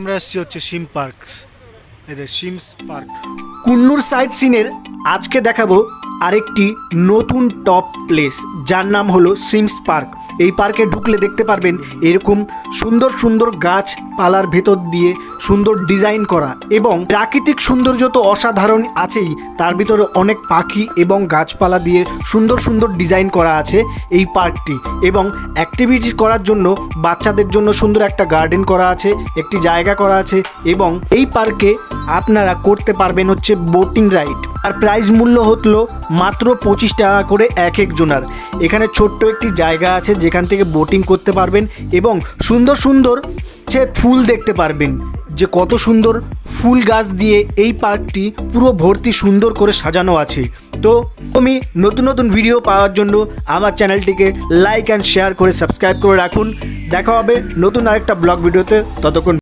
আমরা আসছি হচ্ছে সিম পার্ক, এদের সিমস পার্ক। কুন্নুর সাইট সিনের আজকে দেখাবো আরেকটি নতুন টপ প্লেস, যার নাম হলো সিমস পার্ক। এই পার্কে ঢুকলে দেখতে পারবেন এরকম সুন্দর সুন্দর গাছপালার ভেতর দিয়ে সুন্দর ডিজাইন করা, এবং প্রাকৃতিক সৌন্দর্য তো অসাধারণ আছেই, তার ভিতরে অনেক পাখি এবং গাছপালা দিয়ে সুন্দর সুন্দর ডিজাইন করা আছে এই পার্কটি। এবং অ্যাক্টিভিটিস করার জন্য বাচ্চাদের জন্য সুন্দর একটা গার্ডেন করা আছে, একটি জায়গা করা আছে। এবং এই পার্কে আপনারা করতে পারবেন হচ্ছে বোটিং রাইড, আর প্রাইস মূল্য হলো মাত্র 25 টাকা করে এক একজনার। এখানে ছোট্ট একটি জায়গা আছে যেখান থেকে বোটিং করতে পারবেন, এবং সুন্দর সুন্দর ফুল দেখতে পারবেন, যে কত সুন্দর ফুল গাছ দিয়ে এই পার্কটি পুরো ভর্তি সুন্দর করে সাজানো আছে। তো তুমি নতুন নতুন ভিডিও পাওয়ার জন্য আমার চ্যানেলটিকে লাইক অ্যান্ড শেয়ার করে সাবস্ক্রাইব করে রাখুন। দেখা হবে নতুন আরেকটা ব্লগ ভিডিওতে, ততক্ষণ